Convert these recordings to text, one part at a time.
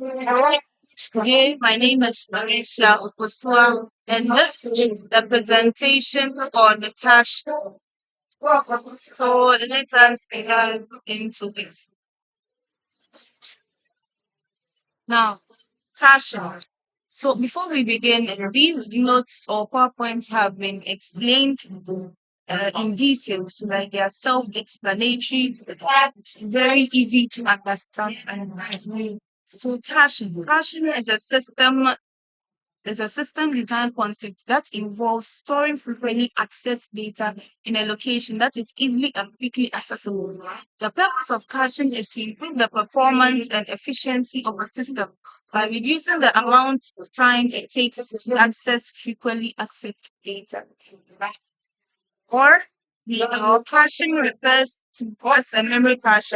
Today, my name is Marisha Okosua, and this is a presentation on the cash. So let us get into it. Now, cash. So before we begin, these notes or PowerPoints have been explained in detail, so like they are self-explanatory, very easy to understand and read. So caching is a system design concept that involves storing frequently accessed data in a location that is easily and quickly accessible. The purpose of caching is to improve the performance and efficiency of a system by reducing the amount of time it takes to access frequently accessed data. Or caching refers to as a memory cache.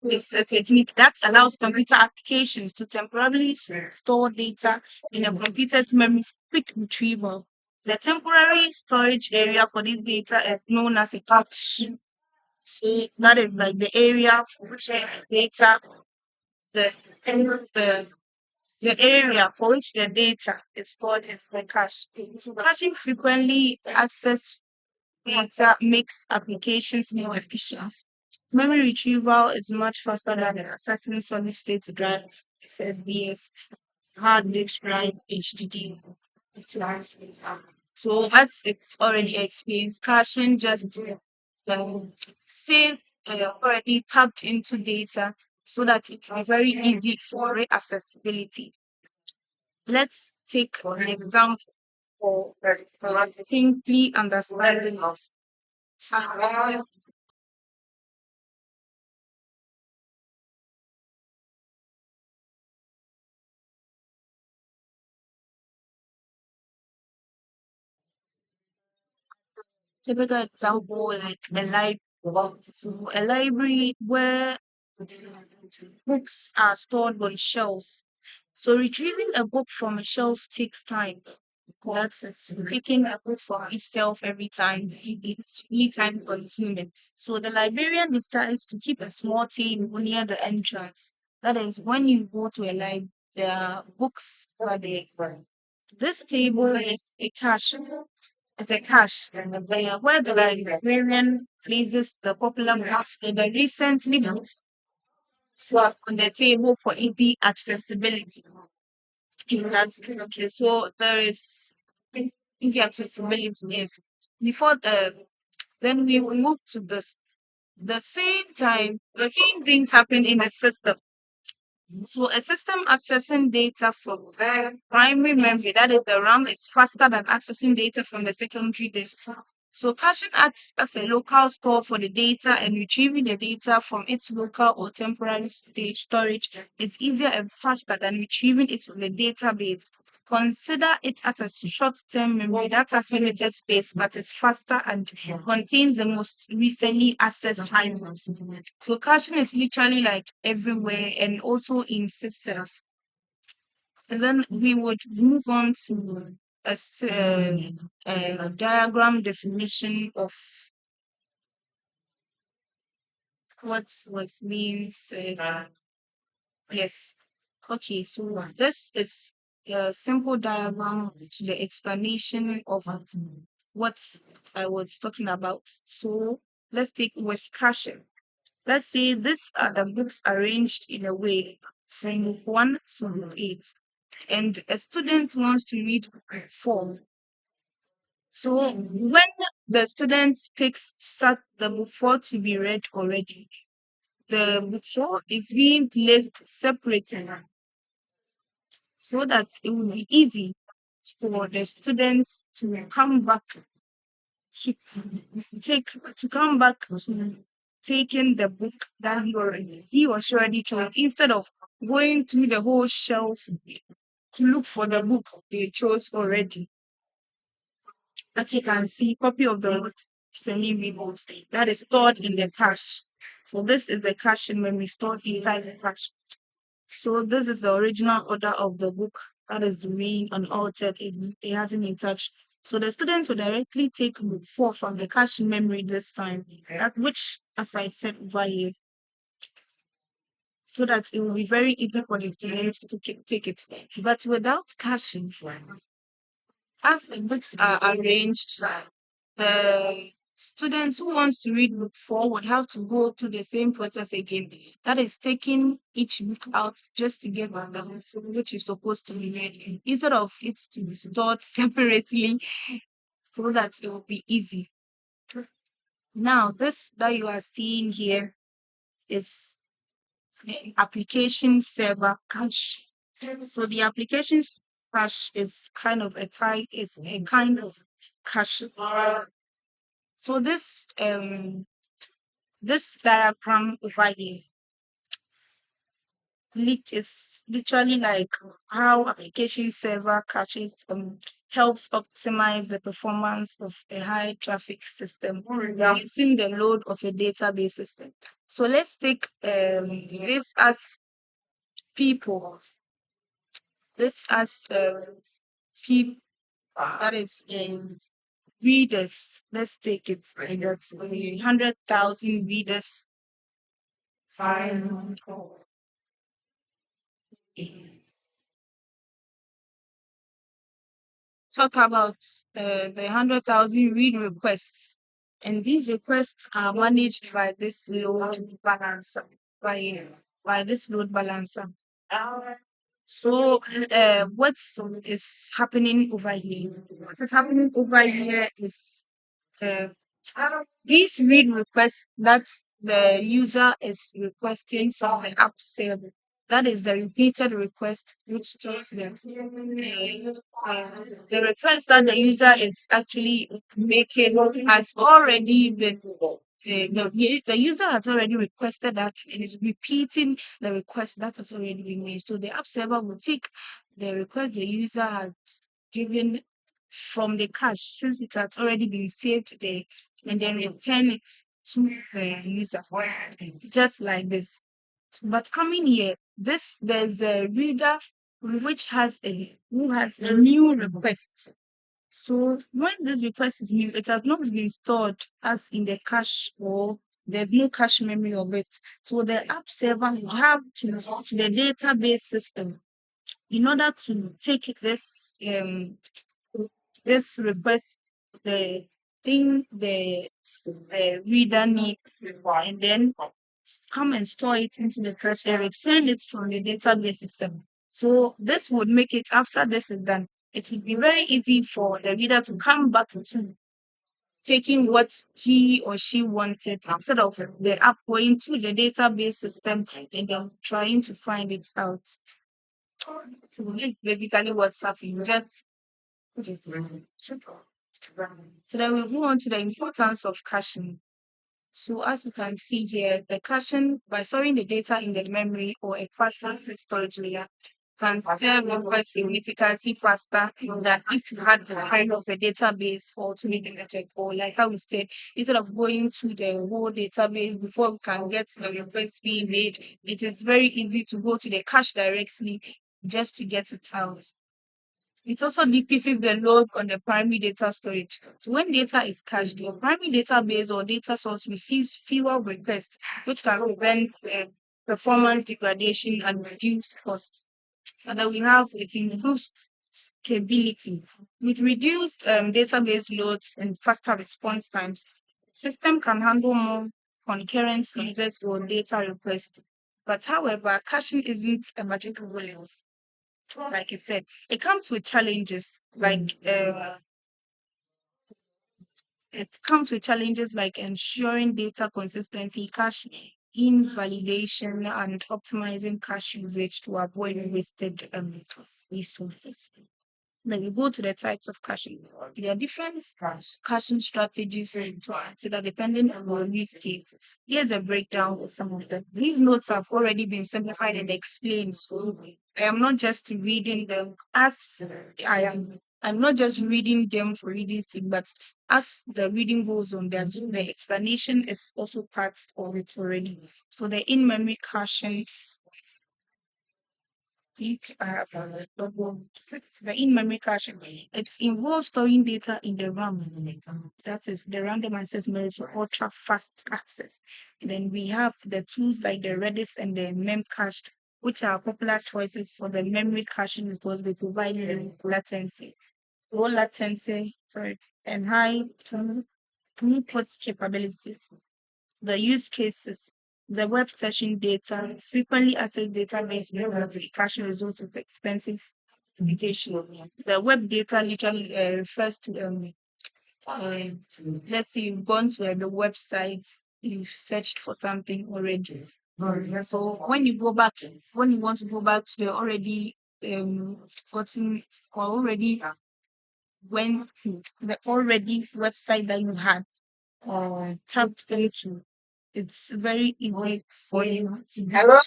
It's a technique that allows computer applications to temporarily store data in a computer's memory for quick retrieval. The temporary storage area for this data is known as a cache. So that is like the area for which the data, the the the area for which the data is stored is the cache. So caching frequently access data makes applications more efficient. Memory retrieval is much faster than accessing solid state drives, SSDs, hard disk drive, HDD. So as it already explains, caching just saves already tapped into data so that it can be very easy for reaccessibility. Let's take an example for simply understanding of typical example like a library. So a library where books are stored on shelves. So retrieving a book from a shelf takes time. That's it. Taking a book from each shelf every time. It's really time consuming. So the librarian decides to keep a small table near the entrance. That is when you go to a library, there are books over there. This table is a cache. It's a cache where the librarian places the popular books in the recently books swap on the table for easy accessibility. That's okay. So there is easy accessibility is before then we will move to this. The same time, the same things happen in the system. So a system accessing data from primary memory, that is the RAM, is faster than accessing data from the secondary disk. So caching acts as a local store for the data and retrieving the data from its local or temporary stage storage is easier and faster than retrieving it from the database. Consider it as a short-term memory that has limited space but is faster and contains the most recently accessed items. So caching is literally like everywhere and also in systems. And then we would move on to a diagram definition of what means. Yes. Okay, so this is a simple diagram to the explanation of what I was talking about. So let's take with caching. Let's say these are the books arranged in a way from 1 to 8, and a student wants to read book 4. So when the student picks start the book 4 to be read already, the book 4 is being placed separately so that it will be easy for the students to come back to come back to taking the book that he or she already chose instead of going through the whole shelves to look for the book they chose already. As you can see, copy of the book recently read that is stored in the cache. So this is the cache memory stored inside the cache. So this is the original order of the book that is remain unaltered. It hasn't been touched. So the student will directly take book 4 from the cache memory this time, that which, as I said over here. so that it will be very easy for the students to take it. But without caching, as the books are arranged, the students who wants to read book four would have to go through the same process again. That is taking each book out just to get the book which is supposed to be read, instead of it to be stored separately so that it will be easy. Now, this that you are seeing here is an application server cache. So the application cache is kind of a type, is a kind of cache. So this diagram over here is literally like how application server caches helps optimize the performance of a high traffic system using the load of a database system. So let's take this as people, this as people, that is in readers. Let's take it like that, 100,000 readers. Talk about the 100,000 read requests. And these requests are managed by this load balancer, by this load balancer. So, what is happening over here? What is happening over here is uh, these read requests that the user is requesting from the app server. That is the repeated request, which tells them the request that the user is actually making has already been. The user has already requested that and is repeating the request that has already been made. So the app server will take the request the user has given from the cache since it has already been saved there and then return it to the user just like this. But coming here, this there's a reader which has a who has a new request. So when this request is new, it has not been stored as in the cache or there's no cache memory of it. So the app server will have to go to the database system in order to take this request, the thing the reader needs, and then come and store it into the cache and return it from the database system. So this would make it, after this is done, it would be very easy for the reader to come back to taking what he or she wanted instead of the app going to the database system and then trying to find it out. So this is basically what's happening. Just so then we move on to the importance of caching. So as you can see here, the caching by storing the data in the memory or a faster storage layer can serve requests significantly faster than if you had the kind of a database or to read the network, or like how we said, instead of going to the whole database before we can get the request being made, it is very easy to go to the cache directly just to get it out. It also decreases the load on the primary data storage. So when data is cached, your primary database or data source receives fewer requests, which can prevent performance degradation and reduce costs. And then we have it improves scalability. With reduced database loads and faster response times, system can handle more concurrent users or data requests. But however, caching isn't a magic bullet. Like I said, it comes with challenges like ensuring data consistency, cache invalidation, and optimizing cache usage to avoid wasted resources. Then we go to the types of caching. There are different caching strategies to consider depending on your use case. Here's a breakdown of some of them. These notes have already been simplified and explained. So I am not just reading them as I am. I'm not just reading them for reading sake, but as the reading goes on, the explanation is also part of it already. So the in-memory caching think I have double the in-memory caching. It involves storing data in the RAM. That is the random access memory for ultra fast access. And then we have the tools like the Redis and the Memcache, which are popular choices for the memory caching because they provide low latency, and high throughput capabilities. The use cases, the web session data, frequently accessed database verification results of expensive computation. The web data literally refers to uh, let's say you've gone to the website, you've searched for something already. So when you want to go back to the already gotten or already went to the already website that you had tapped into, it's very easy for you to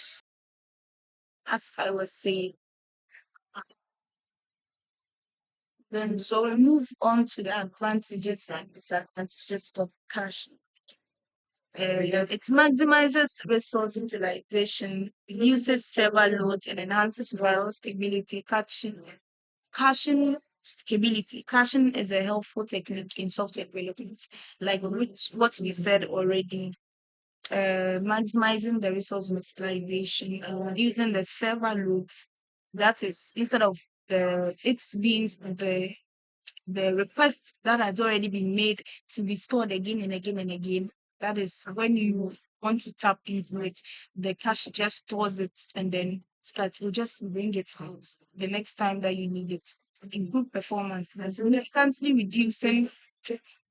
as I was saying. Then so we move on to the advantages and disadvantages of caching. It maximizes resource utilization, reduces server load, and enhances viral stability. Caching is a helpful technique in software development, like what we said already, maximizing the resource utilization and reducing the server load. That is, instead of it's being the request that has already been made to be stored again and again and again. That is when you want to tap into it, the cache just stores it and then starts. Will just bring it out the next time that you need it. Improve performance by significantly reducing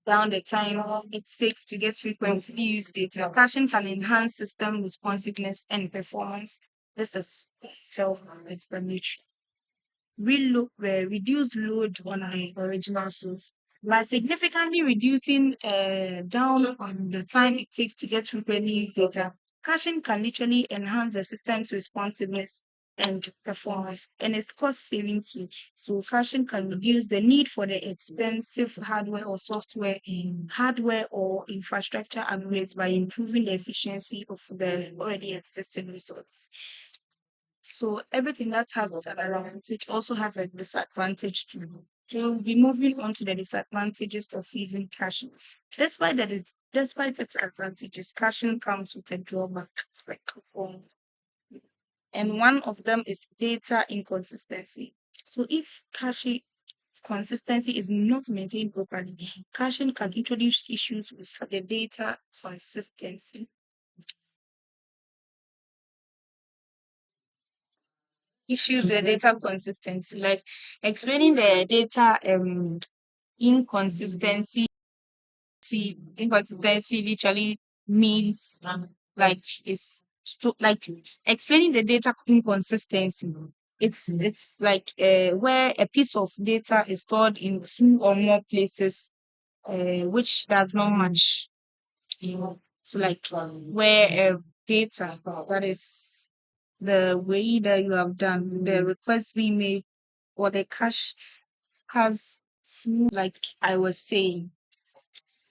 down the time it takes to get frequently used data. Caching can enhance system responsiveness and performance. This is self-explanatory. Reduce load on the original source by significantly reducing down on the time it takes to get frequently data. Caching can literally enhance the system's responsiveness and performance, and it's cost saving too. So caching can reduce the need for the expensive hardware or infrastructure upgrades by improving the efficiency of the already existing resources. So everything that has an advantage also has a disadvantage too. So we'll be moving on to the disadvantages of using caching. Despite its advantages, caching comes with a drawback, like and one of them is data inconsistency. So if caching consistency is not maintained properly, caching can introduce issues with the data consistency. Issues with data consistency, like explaining the data inconsistency. Inconsistency literally means like like explaining the data inconsistency. It's like where a piece of data is stored in two or more places, which does not match. So like where data that is the way that you have done the request being made or the cache has smooth, like I was saying,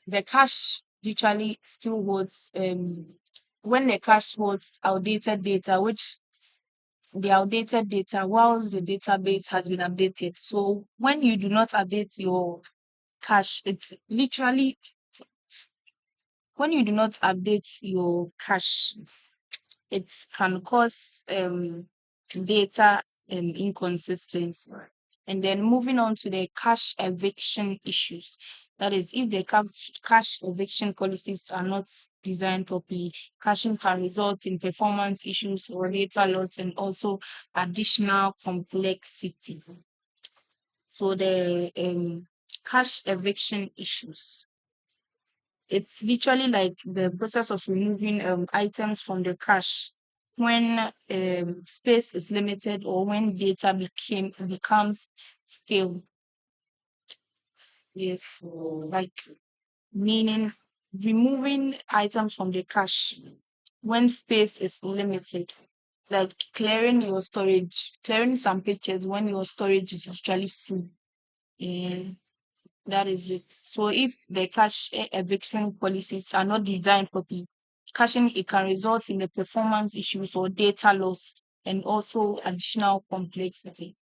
the cache literally still holds when the cache holds outdated data, which the outdated data whilst the database has been updated. So when you do not update your cache, it's literally when you do not update your cache, it can cause data inconsistency. And then moving on to the cache eviction issues. That is, if the cache eviction policies are not designed properly, caching can result in performance issues or data loss and also additional complexity. So the cache eviction issues, it's literally like the process of removing items from the cache when space is limited or when data becomes stale. Yes, like meaning removing items from the cache when space is limited, like clearing some pictures when your storage is actually full. And that is it. So if the cache eviction policies are not designed properly, caching it can result in the performance issues or data loss and also additional complexity.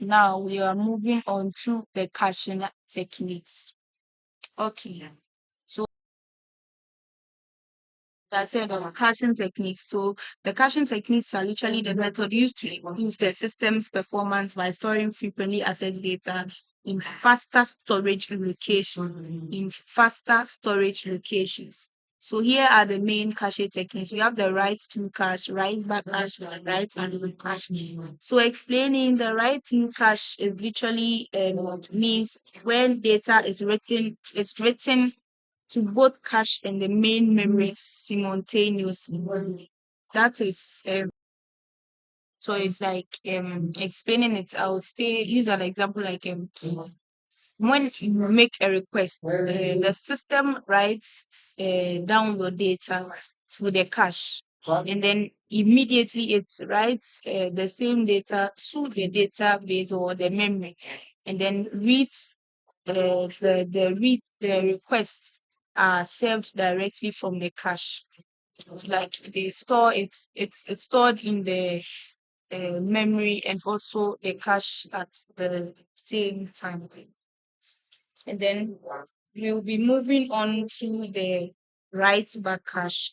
Now we are moving on to the caching techniques. Okay. So I said caching techniques. So the caching techniques are literally the method used to improve the system's performance by storing frequently accessed data in faster storage locations. So here are the main cache techniques. We have the write to cache, write back cache, and write and read cache. So explaining the write to cache is literally means when data is written to both cache and the main memory simultaneously. That is so it's like explaining it. I would say use an example like when you make a request, the system writes down your data to the cache, and then immediately it writes the same data to the database or the memory, and then reads the requests are served directly from the cache. Like they store it's stored in the memory and also the cache at the same time. And then we'll be moving on to the write back cache.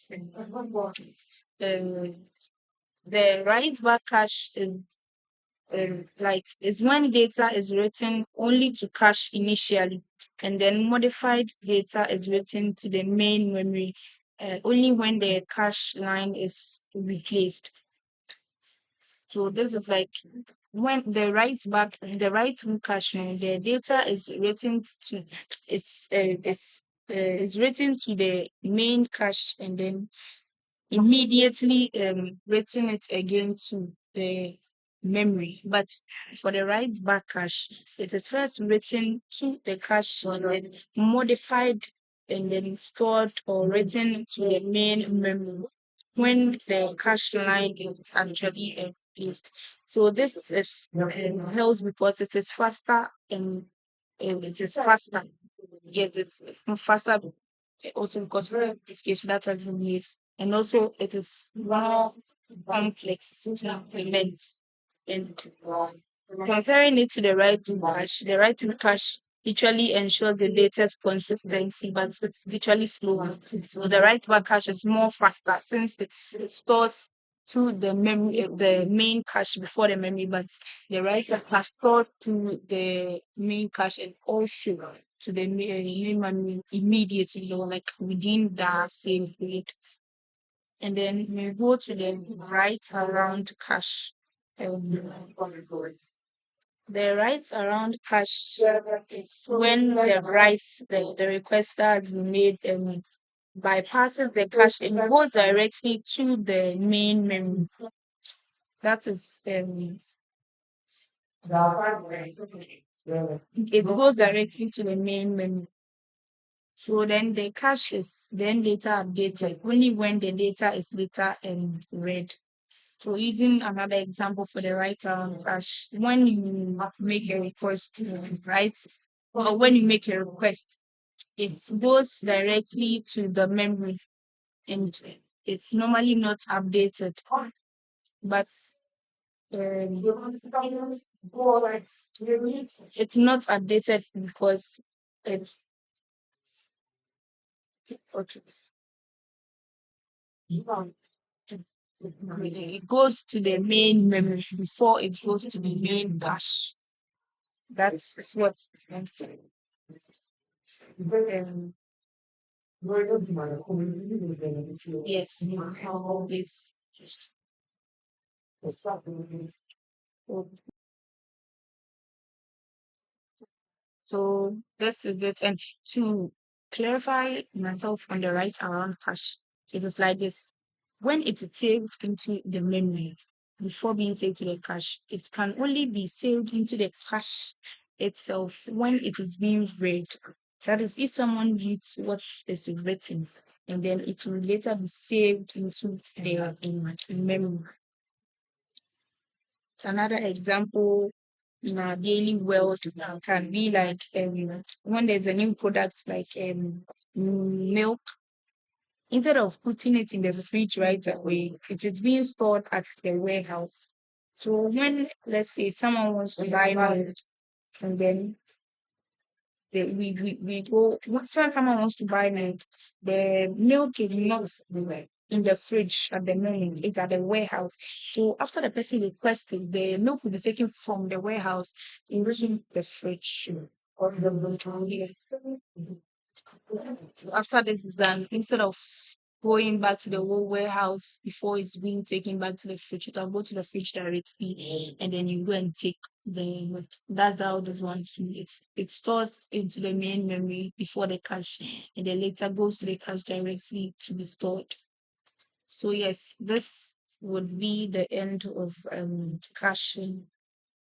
The write back cache is when data is written only to cache initially, and then modified data is written to the main memory only when the cache line is replaced. So this is like when the write to cache line, the data is written to it's written to the main cache and then immediately written it again to the memory. But for the write back cache, it is first written to the cache and then modified and then stored or written to the main memory when the cache line is actually placed. So this is helps because it is faster and it is faster. Yes, it's faster also because of the application that has been used. And also it is more complex to implement. And comparing it to the right to cache literally ensures the data's consistency, but it's literally slower. So the write back cache is more faster since it stores to the memory, the main cache before the memory, but the write back cache stored to the main cache and also to the main memory immediately, or like within the same period. And then we go to the write around cache. The writes around cache is when the requester has made bypasses the cache and goes directly to the main memory. That is it goes directly to the main memory. So then the cache is then later updated only when the data is later read. So using another example for the write around cache, when you make a request to write or when you make a request, it goes directly to the memory and it's normally not updated. But it's not updated because it's okay. It goes to the main memory before it goes to the main cache. That's what it's meant to. Um, yes, it's so this is it. And to clarify myself on the right around cache, it is like this. When it is saved into the memory before being saved to the cache, it can only be saved into the cache itself when it is being read. That is, if someone reads what is written, and then it will later be saved into their in memory. Another example in our daily world can be like when there's a new product like milk Instead of putting it in the fridge right away, it is being stored at the warehouse. So when, let's say, someone wants to buy milk, and then we go, once someone wants to buy milk, the milk is not in the fridge at the moment, it's at the warehouse. So after the person requests it, the milk will be taken from the warehouse into the fridge. Or the yes. So after this is done, instead of going back to the whole warehouse before it's being taken back to the fridge, you can go to the fridge directly and then you go and take the. That's how this one too. It stores into the main memory before the cache, and then later goes to the cache directly to be stored. So yes, this would be the end of caching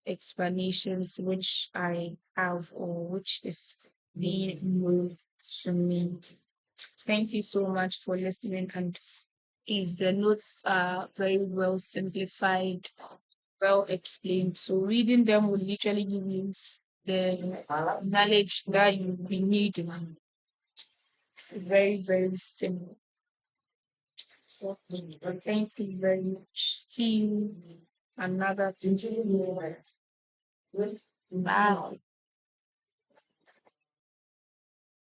explanations which I have, or which is being moved to me. Thank you so much for listening. And is the notes are very well simplified, well explained. So reading them will literally give you the knowledge that you will be needing. Very, very simple. Thank you very much. See you another time. Bye.